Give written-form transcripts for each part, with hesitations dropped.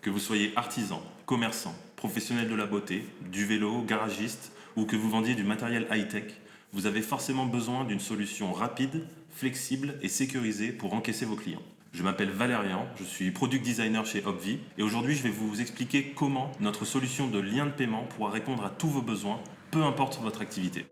Que vous soyez artisan, commerçant, professionnel de la beauté, du vélo, garagiste ou que vous vendiez du matériel high-tech, vous avez forcément besoin d'une solution rapide, flexible et sécurisée pour encaisser vos clients. Je m'appelle Valérian, je suis product designer chez Obvi et aujourd'hui je vais vous expliquer comment notre solution de lien de paiement pourra répondre à tous vos besoins, peu importe votre activité.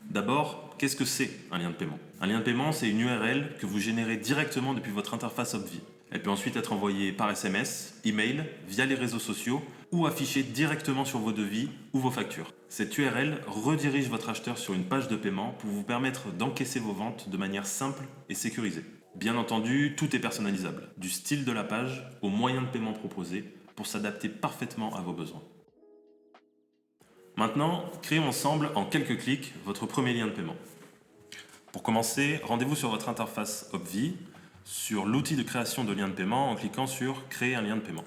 D'abord, qu'est-ce que c'est un lien de paiement? Un lien de paiement, c'est une URL que vous générez directement depuis votre interface Obvi. Elle peut ensuite être envoyée par SMS, email, via les réseaux sociaux ou affichée directement sur vos devis ou vos factures. Cette URL redirige votre acheteur sur une page de paiement pour vous permettre d'encaisser vos ventes de manière simple et sécurisée. Bien entendu, tout est personnalisable, du style de la page aux moyens de paiement proposés pour s'adapter parfaitement à vos besoins. Maintenant, créons ensemble en quelques clics votre premier lien de paiement. Pour commencer, rendez-vous sur votre interface Obvi, sur l'outil de création de lien de paiement en cliquant sur Créer un lien de paiement.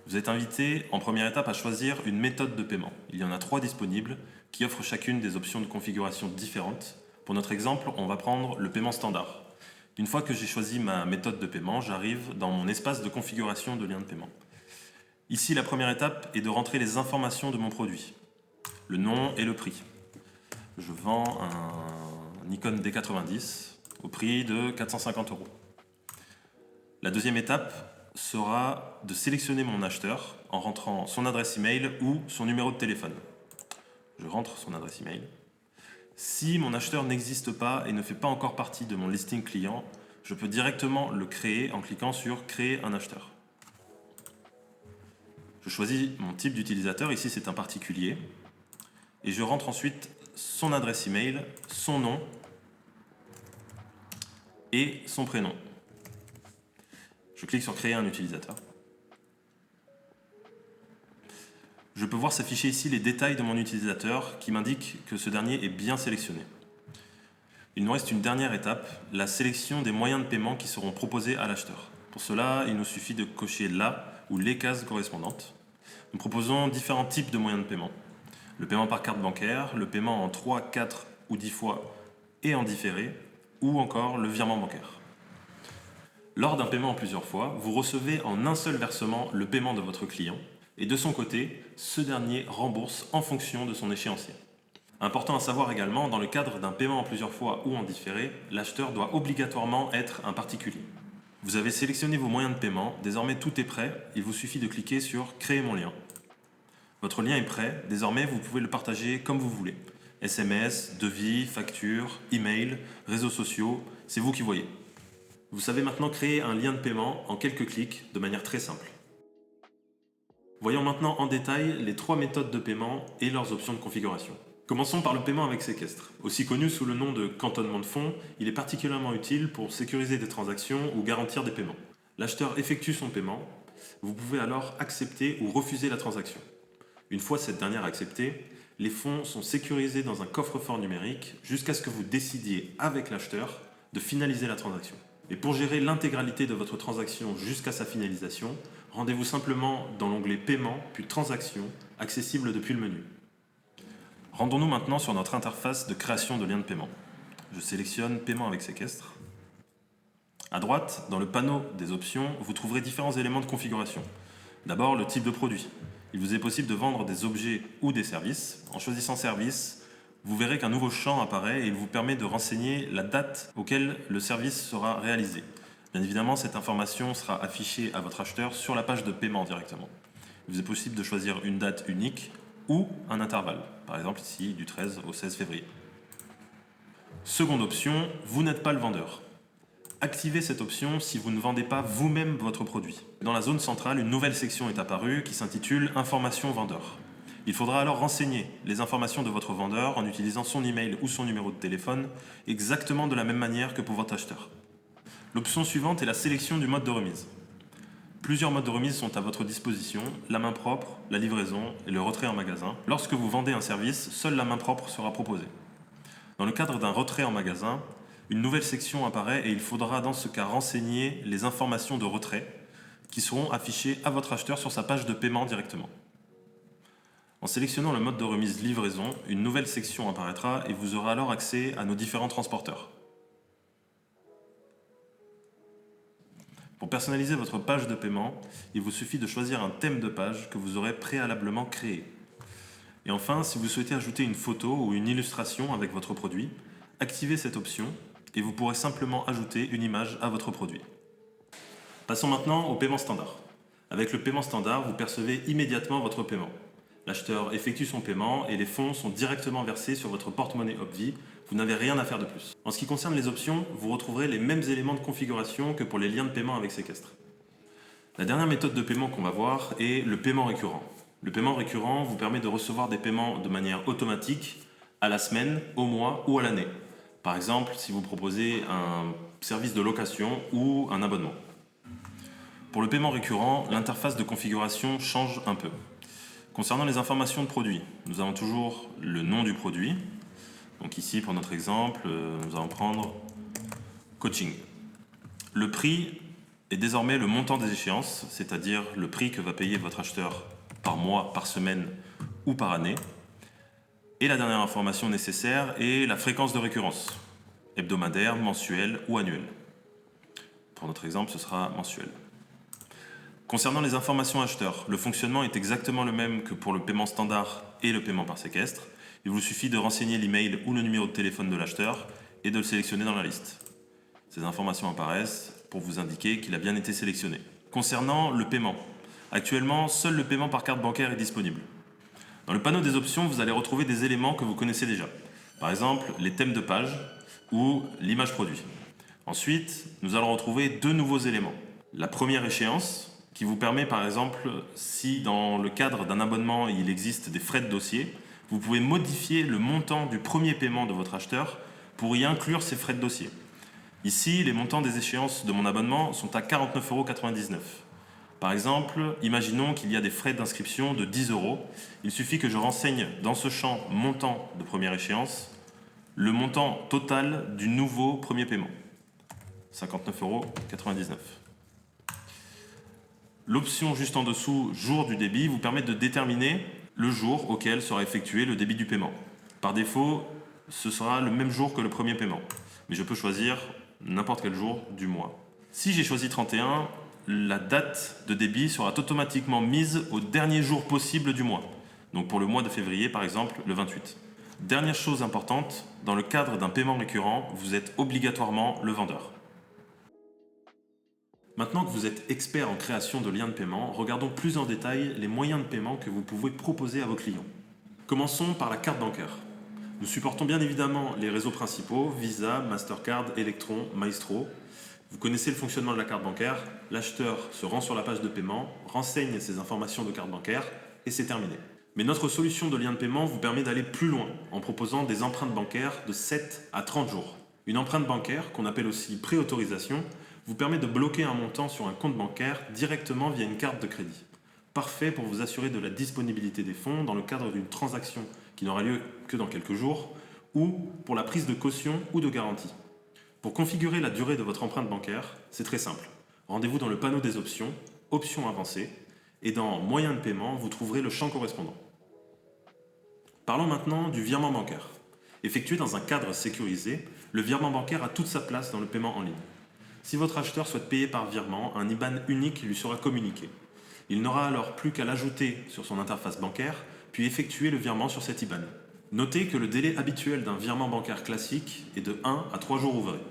Vous êtes invité en première étape à choisir une méthode de paiement. Il y en a 3 disponibles qui offrent chacune des options de configuration différentes. Pour notre exemple, on va prendre le paiement standard. Une fois que j'ai choisi ma méthode de paiement, j'arrive dans mon espace de configuration de lien de paiement. Ici, la première étape est de rentrer les informations de mon produit, le nom et le prix. Je vends un Nikon D90 au prix de 450 €. La deuxième étape sera de sélectionner mon acheteur en rentrant son adresse email ou son numéro de téléphone. Je rentre son adresse email. Si mon acheteur n'existe pas et ne fait pas encore partie de mon listing client, je peux directement le créer en cliquant sur Créer un acheteur. Je choisis mon type d'utilisateur, ici c'est un particulier, et je rentre ensuite son adresse email, son nom et son prénom. Je clique sur Créer un utilisateur. Je peux voir s'afficher ici les détails de mon utilisateur qui m'indiquent que ce dernier est bien sélectionné. Il nous reste une dernière étape, la sélection des moyens de paiement qui seront proposés à l'acheteur. Pour cela, il nous suffit de cocher la ou les cases correspondantes. Nous proposons différents types de moyens de paiement. Le paiement par carte bancaire, le paiement en 3, 4 ou 10 fois et en différé, ou encore le virement bancaire. Lors d'un paiement en plusieurs fois, vous recevez en un seul versement le paiement de votre client et de son côté, ce dernier rembourse en fonction de son échéancier. Important à savoir également, dans le cadre d'un paiement en plusieurs fois ou en différé, l'acheteur doit obligatoirement être un particulier. Vous avez sélectionné vos moyens de paiement, désormais tout est prêt, il vous suffit de cliquer sur Créer mon lien. Votre lien est prêt, désormais vous pouvez le partager comme vous voulez. SMS, devis, facture, email, réseaux sociaux, c'est vous qui voyez. Vous savez maintenant créer un lien de paiement en quelques clics de manière très simple. Voyons maintenant en détail les 3 méthodes de paiement et leurs options de configuration. Commençons par le paiement avec séquestre. Aussi connu sous le nom de cantonnement de fonds, il est particulièrement utile pour sécuriser des transactions ou garantir des paiements. L'acheteur effectue son paiement, vous pouvez alors accepter ou refuser la transaction. Une fois cette dernière acceptée, les fonds sont sécurisés dans un coffre-fort numérique jusqu'à ce que vous décidiez avec l'acheteur de finaliser la transaction. Et pour gérer l'intégralité de votre transaction jusqu'à sa finalisation, rendez-vous simplement dans l'onglet Paiement puis Transactions, accessible depuis le menu. Rendons-nous maintenant sur notre interface de création de lien de paiement. Je sélectionne Paiement avec séquestre. À droite, dans le panneau des options, vous trouverez différents éléments de configuration. D'abord, le type de produit. Il vous est possible de vendre des objets ou des services. En choisissant Service, vous verrez qu'un nouveau champ apparaît et il vous permet de renseigner la date auquel le service sera réalisé. Bien évidemment, cette information sera affichée à votre acheteur sur la page de paiement directement. Il vous est possible de choisir une date unique ou un intervalle, par exemple ici du 13 au 16 février. Seconde option, vous n'êtes pas le vendeur. Activez cette option si vous ne vendez pas vous-même votre produit. Dans la zone centrale, une nouvelle section est apparue qui s'intitule Informations vendeur. Il faudra alors renseigner les informations de votre vendeur en utilisant son email ou son numéro de téléphone exactement de la même manière que pour votre acheteur. L'option suivante est la sélection du mode de remise. Plusieurs modes de remise sont à votre disposition, la main propre, la livraison et le retrait en magasin. Lorsque vous vendez un service, seule la main propre sera proposée. Dans le cadre d'un retrait en magasin, une nouvelle section apparaît et il faudra dans ce cas renseigner les informations de retrait qui seront affichées à votre acheteur sur sa page de paiement directement. En sélectionnant le mode de remise livraison, une nouvelle section apparaîtra et vous aurez alors accès à nos différents transporteurs. Pour personnaliser votre page de paiement, il vous suffit de choisir un thème de page que vous aurez préalablement créé. Et enfin, si vous souhaitez ajouter une photo ou une illustration avec votre produit, activez cette option et vous pourrez simplement ajouter une image à votre produit. Passons maintenant au paiement standard. Avec le paiement standard, vous percevez immédiatement votre paiement. L'acheteur effectue son paiement et les fonds sont directement versés sur votre porte-monnaie Obvi. Vous n'avez rien à faire de plus. En ce qui concerne les options, vous retrouverez les mêmes éléments de configuration que pour les liens de paiement avec Sequestre. La dernière méthode de paiement qu'on va voir est le paiement récurrent. Le paiement récurrent vous permet de recevoir des paiements de manière automatique à la semaine, au mois ou à l'année. Par exemple, si vous proposez un service de location ou un abonnement. Pour le paiement récurrent, l'interface de configuration change un peu. Concernant les informations de produit, nous avons toujours le nom du produit. Donc ici, pour notre exemple, nous allons prendre coaching. Le prix est désormais le montant des échéances, c'est-à-dire le prix que va payer votre acheteur par mois, par semaine ou par année. Et la dernière information nécessaire est la fréquence de récurrence, hebdomadaire, mensuelle ou annuelle. Pour notre exemple, ce sera mensuel. Concernant les informations acheteurs, le fonctionnement est exactement le même que pour le paiement standard et le paiement par séquestre. Il vous suffit de renseigner l'email ou le numéro de téléphone de l'acheteur et de le sélectionner dans la liste. Ces informations apparaissent pour vous indiquer qu'il a bien été sélectionné. Concernant le paiement, actuellement, seul le paiement par carte bancaire est disponible. Dans le panneau des options, vous allez retrouver des éléments que vous connaissez déjà. Par exemple, les thèmes de page ou l'image produit. Ensuite, nous allons retrouver deux nouveaux éléments. La première échéance, qui vous permet par exemple, si dans le cadre d'un abonnement il existe des frais de dossier, vous pouvez modifier le montant du premier paiement de votre acheteur pour y inclure ces frais de dossier. Ici, les montants des échéances de mon abonnement sont à 49,99 €. Par exemple, imaginons qu'il y a des frais d'inscription de 10 €. Il suffit que je renseigne dans ce champ montant de première échéance le montant total du nouveau premier paiement. 59,99 €. L'option juste en dessous, jour du débit, vous permet de déterminer le jour auquel sera effectué le débit du paiement. Par défaut, ce sera le même jour que le premier paiement, mais je peux choisir n'importe quel jour du mois. Si j'ai choisi 31, la date de débit sera automatiquement mise au dernier jour possible du mois. Donc pour le mois de février, par exemple, le 28. Dernière chose importante, dans le cadre d'un paiement récurrent, vous êtes obligatoirement le vendeur. Maintenant que vous êtes expert en création de liens de paiement, regardons plus en détail les moyens de paiement que vous pouvez proposer à vos clients. Commençons par la carte bancaire. Nous supportons bien évidemment les réseaux principaux, Visa, Mastercard, Electron, Maestro. Vous connaissez le fonctionnement de la carte bancaire, l'acheteur se rend sur la page de paiement, renseigne ses informations de carte bancaire et c'est terminé. Mais notre solution de lien de paiement vous permet d'aller plus loin en proposant des empreintes bancaires de 7 à 30 jours. Une empreinte bancaire, qu'on appelle aussi préautorisation, vous permet de bloquer un montant sur un compte bancaire directement via une carte de crédit. Parfait pour vous assurer de la disponibilité des fonds dans le cadre d'une transaction qui n'aura lieu que dans quelques jours ou pour la prise de caution ou de garantie. Pour configurer la durée de votre empreinte bancaire, c'est très simple. Rendez-vous dans le panneau des options, options avancées, et dans moyens de paiement, vous trouverez le champ correspondant. Parlons maintenant du virement bancaire. Effectué dans un cadre sécurisé, le virement bancaire a toute sa place dans le paiement en ligne. Si votre acheteur souhaite payer par virement, un IBAN unique lui sera communiqué. Il n'aura alors plus qu'à l'ajouter sur son interface bancaire, puis effectuer le virement sur cet IBAN. Notez que le délai habituel d'un virement bancaire classique est de 1 à 3 jours ouvrés.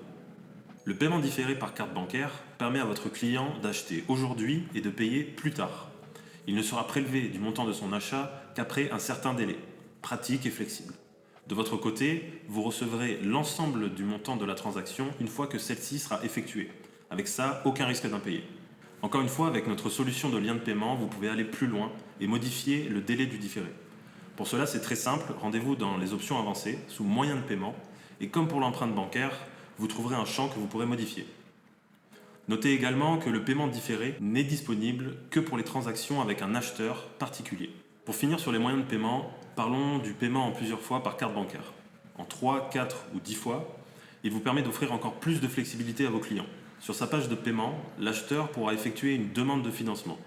Le paiement différé par carte bancaire permet à votre client d'acheter aujourd'hui et de payer plus tard. Il ne sera prélevé du montant de son achat qu'après un certain délai, pratique et flexible. De votre côté, vous recevrez l'ensemble du montant de la transaction une fois que celle-ci sera effectuée. Avec ça, aucun risque d'impayé. Encore une fois, avec notre solution de lien de paiement, vous pouvez aller plus loin et modifier le délai du différé. Pour cela, c'est très simple, rendez-vous dans les options avancées, sous moyens de paiement, et comme pour l'empreinte bancaire, vous trouverez un champ que vous pourrez modifier. Notez également que le paiement différé n'est disponible que pour les transactions avec un acheteur particulier. Pour finir sur les moyens de paiement, parlons du paiement en plusieurs fois par carte bancaire. En 3, 4 ou 10 fois, il vous permet d'offrir encore plus de flexibilité à vos clients. Sur sa page de paiement, l'acheteur pourra effectuer une demande de financement.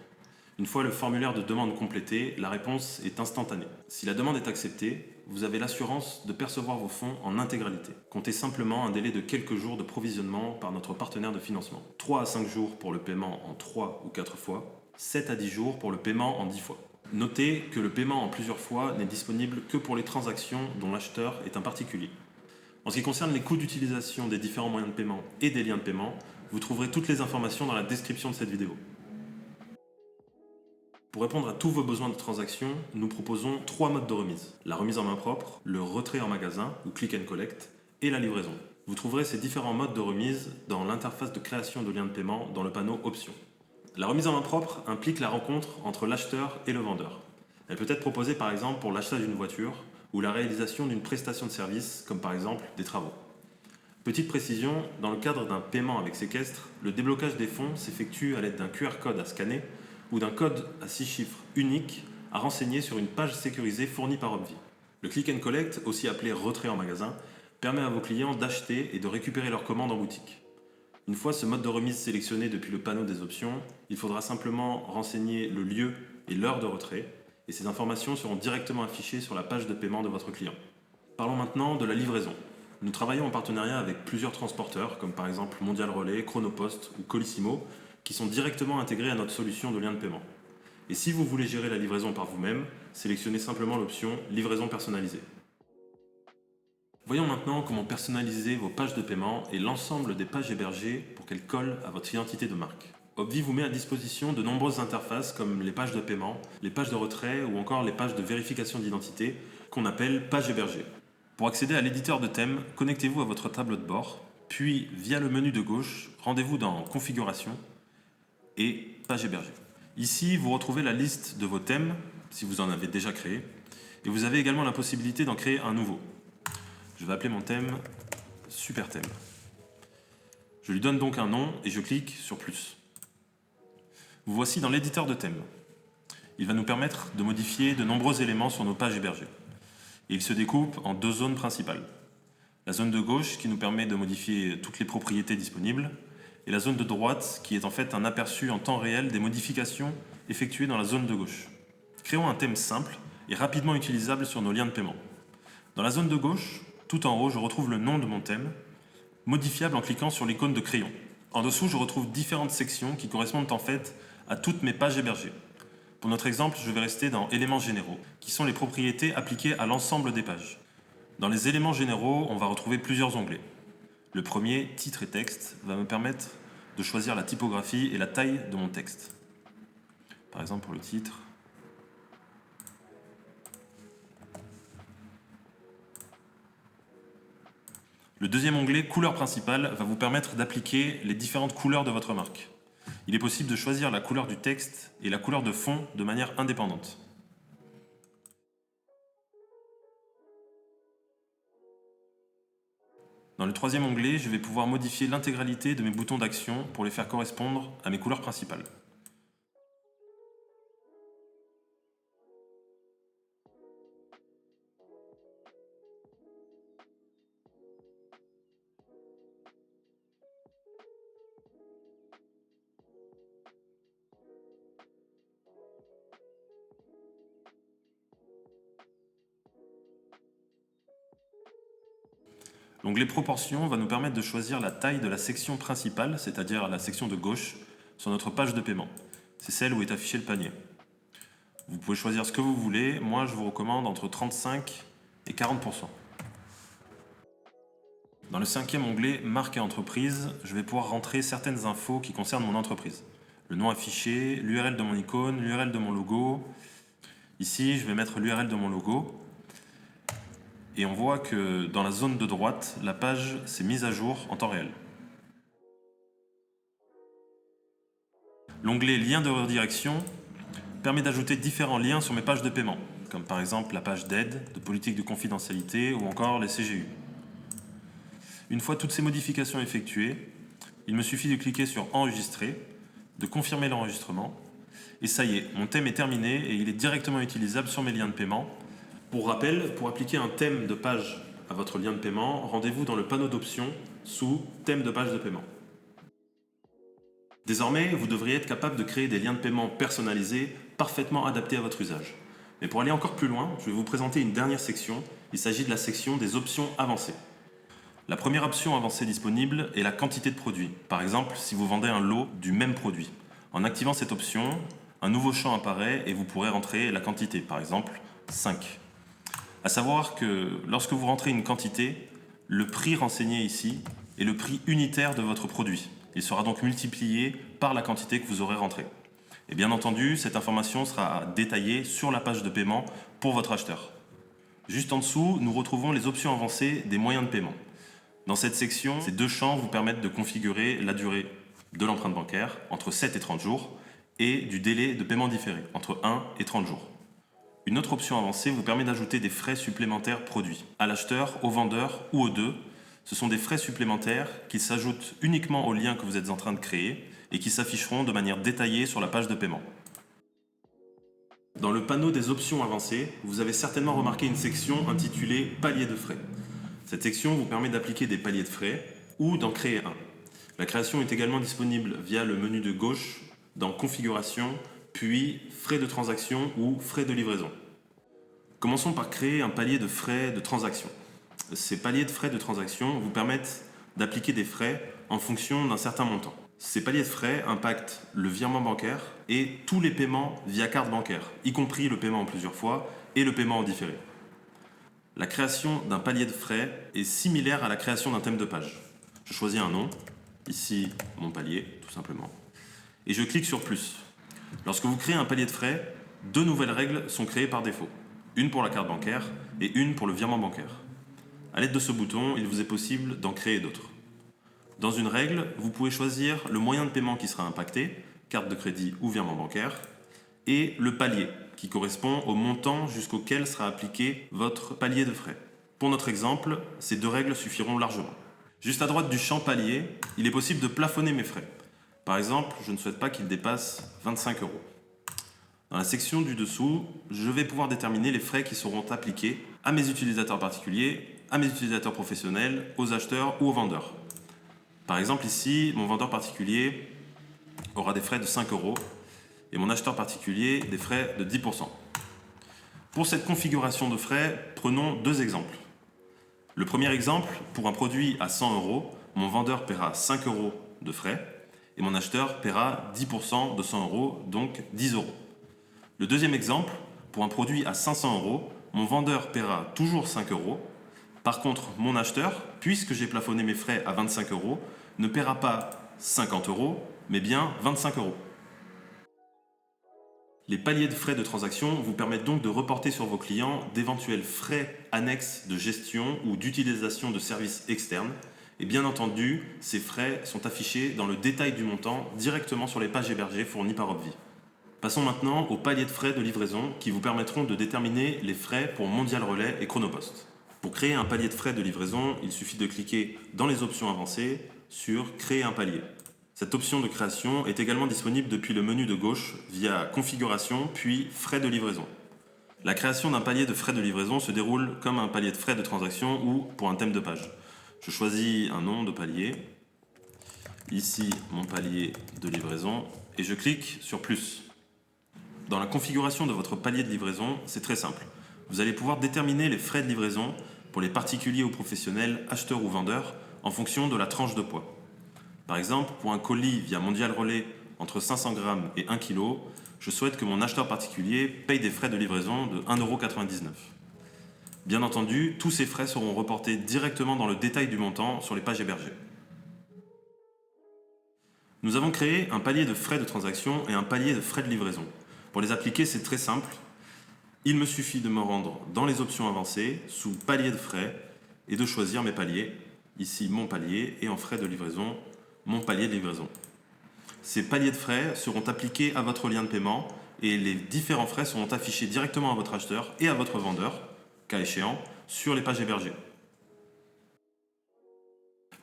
Une fois le formulaire de demande complété, la réponse est instantanée. Si la demande est acceptée, vous avez l'assurance de percevoir vos fonds en intégralité. Comptez simplement un délai de quelques jours de provisionnement par notre partenaire de financement. 3 à 5 jours pour le paiement en 3 ou 4 fois, 7 à 10 jours pour le paiement en 10 fois. Notez que le paiement en plusieurs fois n'est disponible que pour les transactions dont l'acheteur est un particulier. En ce qui concerne les coûts d'utilisation des différents moyens de paiement et des liens de paiement, vous trouverez toutes les informations dans la description de cette vidéo. Pour répondre à tous vos besoins de transaction, nous proposons 3 modes de remise. La remise en main propre, le retrait en magasin ou click and collect et la livraison. Vous trouverez ces différents modes de remise dans l'interface de création de liens de paiement dans le panneau Options. La remise en main propre implique la rencontre entre l'acheteur et le vendeur. Elle peut être proposée par exemple pour l'achat d'une voiture ou la réalisation d'une prestation de service comme par exemple des travaux. Petite précision, dans le cadre d'un paiement avec séquestre, le déblocage des fonds s'effectue à l'aide d'un QR code à scanner ou d'un code à 6 chiffres unique à renseigner sur une page sécurisée fournie par Obvi. Le click and collect, aussi appelé retrait en magasin, permet à vos clients d'acheter et de récupérer leurs commandes en boutique. Une fois ce mode de remise sélectionné depuis le panneau des options, il faudra simplement renseigner le lieu et l'heure de retrait, et ces informations seront directement affichées sur la page de paiement de votre client. Parlons maintenant de la livraison. Nous travaillons en partenariat avec plusieurs transporteurs, comme par exemple Mondial Relais, Chronopost ou Colissimo, qui sont directement intégrés à notre solution de lien de paiement. Et si vous voulez gérer la livraison par vous-même, sélectionnez simplement l'option Livraison personnalisée. Voyons maintenant comment personnaliser vos pages de paiement et l'ensemble des pages hébergées pour qu'elles collent à votre identité de marque. Obvi vous met à disposition de nombreuses interfaces comme les pages de paiement, les pages de retrait ou encore les pages de vérification d'identité qu'on appelle pages hébergées. Pour accéder à l'éditeur de thèmes, connectez-vous à votre tableau de bord, puis via le menu de gauche, rendez-vous dans Configuration et Page hébergée. Ici, vous retrouvez la liste de vos thèmes, si vous en avez déjà créé, et vous avez également la possibilité d'en créer un nouveau. Je vais appeler mon thème Super Thème. Je lui donne donc un nom et je clique sur plus. Vous voici dans l'éditeur de thèmes. Il va nous permettre de modifier de nombreux éléments sur nos pages hébergées. Et il se découpe en 2 zones principales. La zone de gauche qui nous permet de modifier toutes les propriétés disponibles et la zone de droite qui est en fait un aperçu en temps réel des modifications effectuées dans la zone de gauche. Créons un thème simple et rapidement utilisable sur nos liens de paiement. Dans la zone de gauche, tout en haut, je retrouve le nom de mon thème, modifiable en cliquant sur l'icône de crayon. En dessous, je retrouve différentes sections qui correspondent en fait à toutes mes pages hébergées. Pour notre exemple, je vais rester dans éléments généraux, qui sont les propriétés appliquées à l'ensemble des pages. Dans les éléments généraux, on va retrouver plusieurs onglets. Le premier, titre et texte, va me permettre de choisir la typographie et la taille de mon texte. Par exemple, pour le titre, le deuxième onglet, couleur principale, va vous permettre d'appliquer les différentes couleurs de votre marque. Il est possible de choisir la couleur du texte et la couleur de fond de manière indépendante. Dans le troisième onglet, je vais pouvoir modifier l'intégralité de mes boutons d'action pour les faire correspondre à mes couleurs principales. L'onglet Proportions va nous permettre de choisir la taille de la section principale, c'est-à-dire la section de gauche, sur notre page de paiement. C'est celle où est affiché le panier. Vous pouvez choisir ce que vous voulez. Moi, je vous recommande entre 35 et 40%. Dans le cinquième onglet Marque et entreprise, je vais pouvoir rentrer certaines infos qui concernent mon entreprise. Le nom affiché, l'URL de mon icône, l'URL de mon logo. Ici, je vais mettre l'URL de mon logo. Et on voit que dans la zone de droite, la page s'est mise à jour en temps réel. L'onglet Liens de redirection permet d'ajouter différents liens sur mes pages de paiement, comme par exemple la page d'aide, de politique de confidentialité ou encore les CGU. Une fois toutes ces modifications effectuées, il me suffit de cliquer sur Enregistrer, de confirmer l'enregistrement, et ça y est, mon thème est terminé et il est directement utilisable sur mes liens de paiement. Pour rappel, pour appliquer un thème de page à votre lien de paiement, rendez-vous dans le panneau d'options sous Thème de page de paiement. Désormais, vous devriez être capable de créer des liens de paiement personnalisés, parfaitement adaptés à votre usage. Mais pour aller encore plus loin, je vais vous présenter une dernière section. Il s'agit de la section des options avancées. La première option avancée disponible est la quantité de produits. Par exemple, si vous vendez un lot du même produit. En activant cette option, un nouveau champ apparaît et vous pourrez rentrer la quantité, par exemple 5. À savoir que lorsque vous rentrez une quantité, le prix renseigné ici est le prix unitaire de votre produit. Il sera donc multiplié par la quantité que vous aurez rentrée. Et bien entendu, cette information sera détaillée sur la page de paiement pour votre acheteur. Juste en dessous, nous retrouvons les options avancées des moyens de paiement. Dans cette section, ces deux champs vous permettent de configurer la durée de l'empreinte bancaire entre 7 et 30 jours et du délai de paiement différé entre 1 et 30 jours. Une autre option avancée vous permet d'ajouter des frais supplémentaires produits à l'acheteur, au vendeur ou aux deux. Ce sont des frais supplémentaires qui s'ajoutent uniquement au lien que vous êtes en train de créer et qui s'afficheront de manière détaillée sur la page de paiement. Dans le panneau des options avancées, vous avez certainement remarqué une section intitulée Palier de frais. Cette section vous permet d'appliquer des paliers de frais ou d'en créer un. La création est également disponible via le menu de gauche dans Configuration, puis Frais de transaction ou Frais de livraison. Commençons par créer un palier de frais de transaction. Ces paliers de frais de transaction vous permettent d'appliquer des frais en fonction d'un certain montant. Ces paliers de frais impactent le virement bancaire et tous les paiements via carte bancaire, y compris le paiement en plusieurs fois et le paiement en différé. La création d'un palier de frais est similaire à la création d'un thème de page. Je choisis un nom, ici mon palier, tout simplement, et je clique sur plus. Lorsque vous créez un palier de frais, deux nouvelles règles sont créées par défaut. Une pour la carte bancaire et une pour le virement bancaire. À l'aide de ce bouton, il vous est possible d'en créer d'autres. Dans une règle, vous pouvez choisir le moyen de paiement qui sera impacté, carte de crédit ou virement bancaire, et le palier, qui correspond au montant jusqu'auquel sera appliqué votre palier de frais. Pour notre exemple, ces deux règles suffiront largement. Juste à droite du champ palier, il est possible de plafonner mes frais. Par exemple, je ne souhaite pas qu'ils dépassent 25 €. Dans la section du dessous, je vais pouvoir déterminer les frais qui seront appliqués à mes utilisateurs particuliers, à mes utilisateurs professionnels, aux acheteurs ou aux vendeurs. Par exemple ici, mon vendeur particulier aura des frais de 5 € et mon acheteur particulier des frais de 10%. Pour cette configuration de frais, prenons deux exemples. Le premier exemple, pour un produit à 100 €, mon vendeur paiera 5 € de frais et mon acheteur paiera 10% de 100 €, donc 10 €. Le deuxième exemple, pour un produit à 500 €, mon vendeur paiera toujours 5 €. Par contre, mon acheteur, puisque j'ai plafonné mes frais à 25 €, ne paiera pas 50 €, mais bien 25 €. Les paliers de frais de transaction vous permettent donc de reporter sur vos clients d'éventuels frais annexes de gestion ou d'utilisation de services externes. Et bien entendu, ces frais sont affichés dans le détail du montant directement sur les pages hébergées fournies par Opvi. Passons maintenant aux paliers de frais de livraison qui vous permettront de déterminer les frais pour Mondial Relais et Chronopost. Pour créer un palier de frais de livraison, il suffit de cliquer dans les options avancées sur Créer un palier. Cette option de création est également disponible depuis le menu de gauche via Configuration puis Frais de livraison. La création d'un palier de frais de livraison se déroule comme un palier de frais de transaction ou pour un thème de page. Je choisis un nom de palier, ici mon palier de livraison, et je clique sur plus. Dans la configuration de votre palier de livraison, c'est très simple. Vous allez pouvoir déterminer les frais de livraison pour les particuliers ou professionnels, acheteurs ou vendeurs, en fonction de la tranche de poids. Par exemple, pour un colis via Mondial Relais entre 500 g et 1 kg, je souhaite que mon acheteur particulier paye des frais de livraison de 1,99 €. Bien entendu, tous ces frais seront reportés directement dans le détail du montant sur les pages hébergées. Nous avons créé un palier de frais de transaction et un palier de frais de livraison. Pour les appliquer, c'est très simple. Il me suffit de me rendre dans les options avancées, sous palier de frais, et de choisir mes paliers. Ici, mon palier, et en frais de livraison, mon palier de livraison. Ces paliers de frais seront appliqués à votre lien de paiement et les différents frais seront affichés directement à votre acheteur et à votre vendeur, cas échéant, sur les pages hébergées.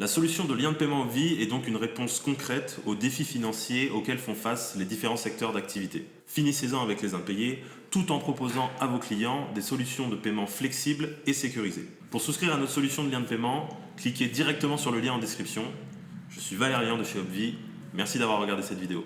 La solution de lien de paiement Opvi est donc une réponse concrète aux défis financiers auxquels font face les différents secteurs d'activité. Finissez-en avec les impayés, tout en proposant à vos clients des solutions de paiement flexibles et sécurisées. Pour souscrire à notre solution de lien de paiement, cliquez directement sur le lien en description. Je suis Valérian de chez Opvi. Merci d'avoir regardé cette vidéo.